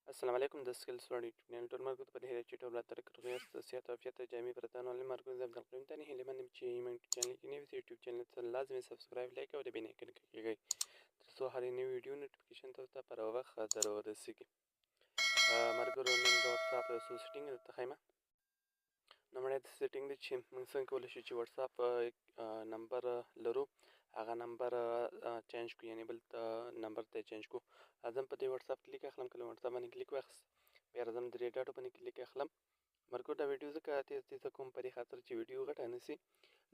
السلام عليكم، ده سكيلز فور يوتيوب channel ټول مرګو ته په دې هیله چې ټول راتلونکي کې روغ یاست، صحت او عافیت جامې پرته نو مرګو زه عبدالقیوم تاني هیله من یم چې زموږ چینل کې نوي یوټیوب چینل ته لازمي سبسکرایب لایک او د بل آیکن کلیک تر څو هر نوې ویډیو نوټیفیکیشن تاسو ته پر وخت در ورسیږي. مرګرو نن د واتساپ یو څو سیټینګ درته ښیم. لومړی د سیټینګ دی چې موږ څنګه کولی شو چې واتساپ نمبر لرو هغه نمبر چینج کړو، یعنې بل نمبر ته چینج کړو. راځم په دې واتساپ کلیک اخلم، کله واتساپ باندې کلیک واخیست بیا راځم د دې ډاټو باندې کلیک اخلم. مرګو دا ویډیو ځکه تیزه کوم په دې خاطر چې ویډیو غټه نه شي،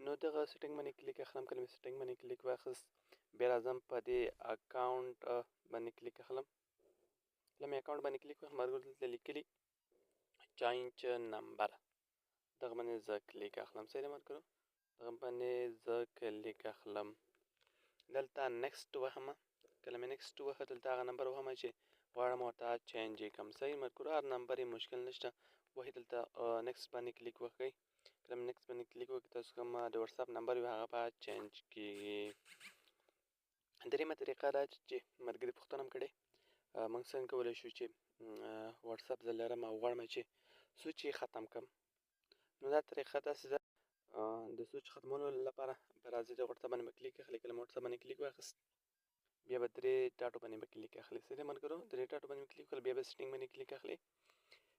نو دغه سیټینګ باندې کلیک اخلم. کله مې سیټینګ باندې کلیک واخیست بیا راځم په دې اکاونټ باندې کلیک اخلم. کله مې اکاونټ باندې کلیک واخلم مرګو دلته لیکلي چینج نمبر، دغه باندې زه کلیک اخلم. صحیح ده مرګرو، دغه باندې زه کلیک اخلم. دلته نیکسټ وهمه، کله مې نیکسټ وهه دلته هغه نمبر وهمه چې غواړم ورته چینج یې کړم. صحیح مرګرو، هر نمبر یې مشکل نشته، وهي دلته نیکسټ باندې کلیک وکړئ. کله مې نیکسټ باندې کلیک وکړئ تاسو کوم د واتساپ نمبر وي هغه به چینج کېږي. دریمه طریقه دا چې ملګري پوښتنه هم کړې موږ څنګه کولی شو چې واتساپ زه لرم او غواړم چې سویچ یې ختم کړم. نو دا طریقه داسې ده، د سویچ ختمولو لپاره به راځئ د واتساپ باندې به کلیک اخلئ. کله مې واتساپ باندې کلیک واخیست بیا به درې ډاټو باندې به کلیک اخلئ. صحیح ده ملګرو، درې ډاټو باندې کلیک وکړئ بیا به سیټینګ باندې کلیک اخلئ.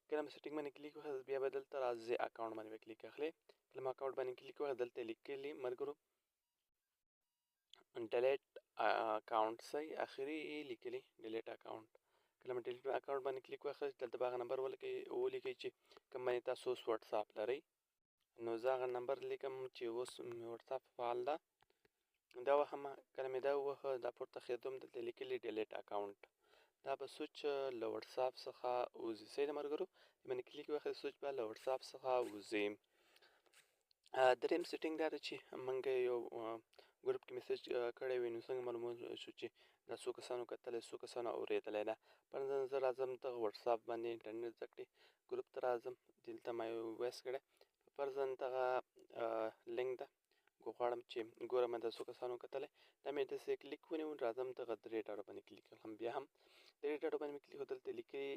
کله مې سیټینګ باندې کلیک واخیست بیا به دلته راځئ اکاونټ باندې به کلیک اخلئ. کله مې اکاونټ باندې کلیک واخیست دلته لیکلي ملګرو ډیلیټ اکاونټ، صحیح اخري لیکلي ډیلیټ اکاونټ. کله مې ډیلیټ اکاونټ باندې کلیک واخیست دلته به هغه نمبر ولیکئ چې کوم باندې تاسو اوس واتساپ لرئ. نو زه هغه نمبر لیکم چې اوس مې واتساپ فعال ده، دا وهمه. کله مې دا ووهه دا پورته خېدم دلته لیکلي ډیلیټ اکاونټ، دا به سویچ له واتساپ څخه وځي. صحیح ده ملګرو، باندې کلیک واخیست سویچ به له واتساپ څخه وځي. دریم سیټینګ دا ده چې موږ یو ګروپ کې میسج کړی وي، نو څنګه معلومول شو چې دا څو کسانو کتلی څو کسانو اورېدلی ده. فرضاً زه راځم دغه واتساپ باندې انټرنیټ زده کړې ګروپ ته راځم، دلته ما یو وایس کړی، فرضاً دغه لینک ده غواړم چې ګورم دا څو کسانو کتلی. دا مې داسې کلیک ونیو راځم دغه درې ډاټو باندې کلیک اخلم. بیا هم درې ډاټو باندې مې کلیک وکړ دلته لیکلي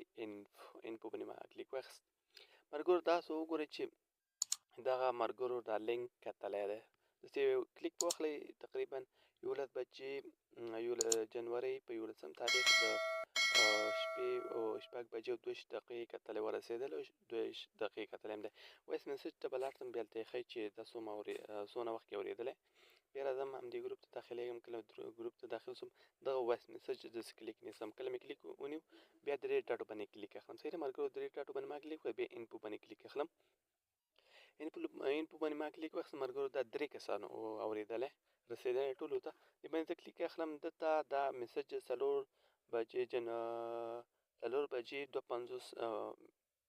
انفو باندې ما کلیک واخیست. ملګرو تاسو وګورئ چې دغه ملګرو دا لینک کتلی دی. داسې کلیک واخلئ تقریبا 11 بجې جنوري په 11 تاریخ د شپې 6 بجې او 2 دقیقې کتلی ورسېدل او 2 دقیقې کتلی هم دی. وایس میسج ته به لاړ شم بیا هلته یې ښایي چې دا څومره وخت کې اورېدلی. بیا راځم همدې ګروپ ته داخلېږم، کله ګروپ ته داخل شم دغه وایس میسج داسې کلیک نیسم. کله مې کلیک ونیو بیا درې ډاټو باندې کلیک اخلم. صحیح ده ملګرو، درې ډاټو باندې ما کلیک وکړ بیا انفو باندې کلیک اخلم. انفو باندې ما کلیک واخیست ملګرو دا درې کسانو اورېدلی رسېدلی ټولو ته. دې باندې زه کلیک اخلم دته دا میسج 4 بجې 2:50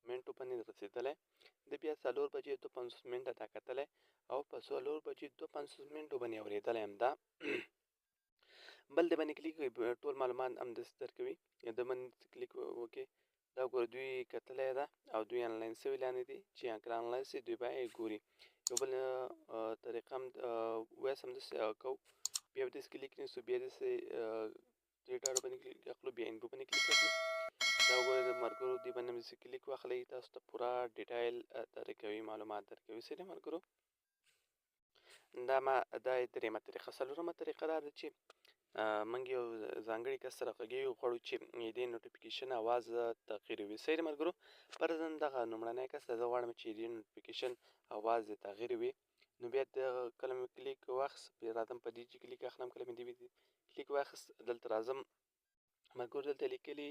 منټو باندې رسېدلی. د بیا 4 بجې 2:50 منټه دا کتلی او په 4 بجې 2:50 منټو باندې اورېدلی هم ده. بل د باندې کلیک وکړئ ټول معلومات همداسې درکوي. د باندې کلیک وکړئ دا ګوره دوی کتلی ده او دوی آنلاین سوي لاندې دي چې که آنلاین سي دوی به یې ګوري. یو بل طریقه هم وایس همداسې کوو بیا به داسې کلیک نیسو بیا داسې دې ډاټو باندې کلیک اخلو بیا انفو باندې کلیک اخلو. دا وګورئ د ملګرو دې باندې همداسې کلیک واخلئ تاسو ته پوره ډیټایل درکوي معلومات درکوي. صحیح ده ملګرو، دا یې درېیمه طریقه. څلورمه طریقه دا ده چې موږ یو ځانګړي کس سره غږیږو غواړو چې دې نوټیفیکیشن اواز تغییروي. صحیح ده ملګرو، فرضاً دغه لومړنی کس ته زه غواړم چې دې نوټیفیکیشن اواز یې تغییر وي. نو بیا کله مې کلیک واخیست بیا راځم په دې چې کلیک اخلم. کله مې دې کلیک واخیست دلته راځم ملګرو دلته لیکلي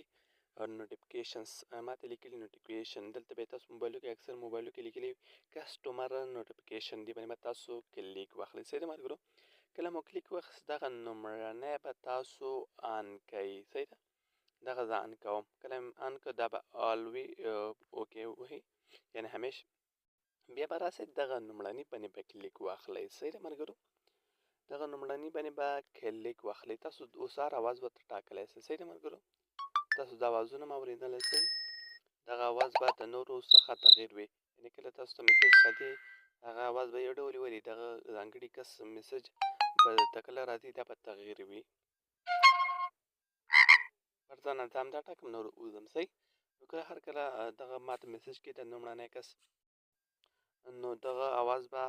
نوټیفیکیشنز، ما ته لیکلي نوټیفیکیشن دلته به تاسو موبایلو کې اکثر موبایلو کې لیکلي کسټمر نوټیفیکیشن دې باندې به تاسو کلیک واخلئ. صحیح ده ملګرو، کله مو کلیک واخیست دغه لومړنی به تاسو آن کوئ. صحیح ده، دغه زه آن کوم. کله مې آن کړ دا به آل وي اوکې وهي یعنې همیش. بیا به راسئ دغه لومړني باندې به کلیک واخلئ. صحیح ده ملګرو، دغه لومړني باندې به کلیک واخلئ. تاسو اوس هر اواز ورته ټاکلی شئ. صحیح ده ملګرو، تاسو د اوازونه هم اورېدلی شئ. دغه اواز به د نورو څخه تغییر وي، یعنې کله تاسو ته میسج راځي هغه اواز به یو ډول ولي دغه ځانګړي کس میسج به ته کله راځي دا به تغییر وي. فرضاً زه همدا ټاکم نور وځم. صحیح نو کله هر کله دغه ماته میسج کې د لومړنی کس نو دغه اواز به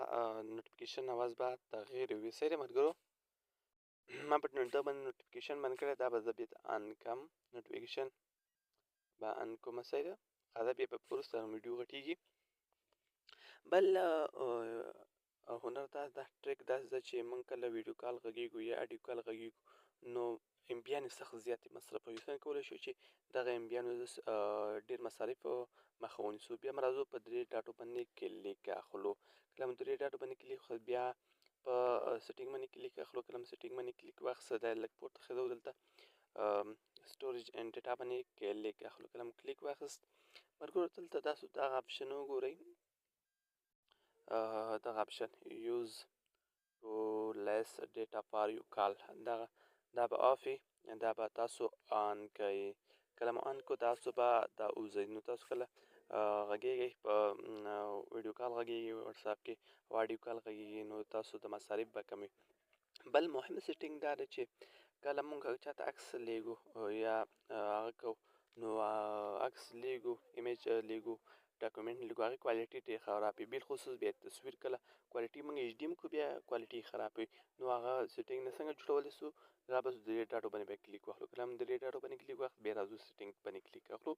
نوټیفیکیشن اواز به تغییر وي. صحیح ده ملګرو؟ ما په دا باندې نوټیفیکیشن بند کړی، دا به زه بېرته ان کړم. نوټیفیکیشن به ان کومه. صحیح ده؟ دا بیا په وروسته ویډیو غټېږي. بل هنر دا ټریک داسې ده چې موږ کله ویډیو کال غږیږو یا اډیو کال غږیږو نو MB سخت زیاتې مصرفوي. څنګه کولی شو چې دغه MB ډېر مصارف مخه ونیسو؟ بیا موږ راځو په درې ډاټو باندې کلیک اخلو. کله مو درې ډاټو باندې کلیک اخلو بیا په سیټینګ باندې کلیک اخلو. کله مو سیټینګ باندې کلیک واخیسته دا لږ پورته ښه دلته سټوریج اینډ ډیټا باندې کلیک اخلو. کله مو کلیک واخیست ملګرو دلته تاسو دغه اپشن وګورئ، دغه اپشن یوز ټو لیس ډیټا فار یو کال دا به آف وي، دا به تاسو آن کړئ. کله مو آن کړو تاسو به دا وځئ. نو تاسو کله غږیږئ په ویډیو کال غږیږئ واتساپ کې او اډیو کال غږیږئ نو تاسو د مصارف به کموي. بل مهم سیټینګ دا ده چې کله مونږ چاته عکس لیږو یا هغه کوو نو عکس لیږو، ایمیج لیږو، ډاکومنټ لیږو، هغې کوالټي ډېر خراب وي. بالخصوص بیا تصویر کله کوالټي مونږ HD م کړو بیا کوالټي خراب وي. نو هغه سیټینګ نه څنګه جوړولی سو؟ دا به درې ډاټو باندې بیا کلیک واخلو. کله هم درې ډاټو باندې کلیک واخلو بیا راځو سیټینګ باندې کلیک اخلو.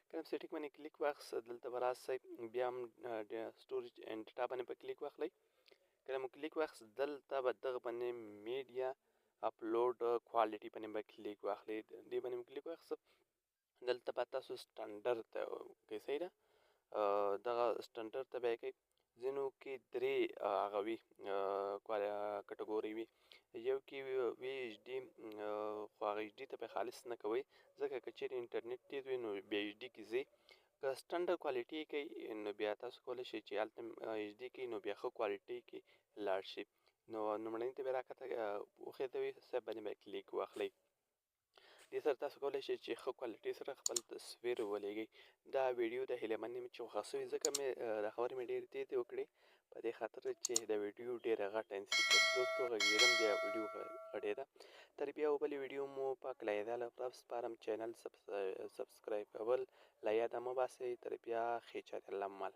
کله هم سیټینګ باندې کلیک واخیسته دلته به راسئ بیا هم سټوریج اینډ ډیټا باندې به کلیک واخلئ. کله مو کلیک واخیست دلته به دغه باندې میډیا اپلوډ کوالټي باندې به کلیک واخلئ. دې باندې مو کلیک واخیسته دلته به تاسو سټنډرډ ته کوئ. صحیح ده؟ دغه سټنډرډ ته به یې کوئ. ځینو کې درې هغه وي کټګورۍ وي، یو کې وي HD خو هغه HD ته به خالص نه کوئ ځکه که چیرې انټرنیټ تیز وي نو بیا HD کې ځئ. که سټنډرډ کوالټي یې کوئ نو بیا تاسو کولی شئ چې هلته HD کوئ نو بیا ښه کوالټي کې لاړ شئ. نو لومړني ته بیا راکښته وخېژوئ سیف باندې به کلیک واخلئ. دې سره تاسو کولی شئ چې ښه کوالټي سره خپل تصویر ولېږئ. دا ویډیو د هیله مند یم چې خوښه سوې ځکه مې دا خبرې مې ډېرې تیزې وکړې په دې خاطر چې د ویډیو ډېره غټه دوستو غږېدم بیا ویډیو غټېده. تر بیا یو بلې ویډیو مو په کلیدله سپارم. چینل سبسکرایب کول له یاده مه باسئ. تر بیا خیر چارې الله مل.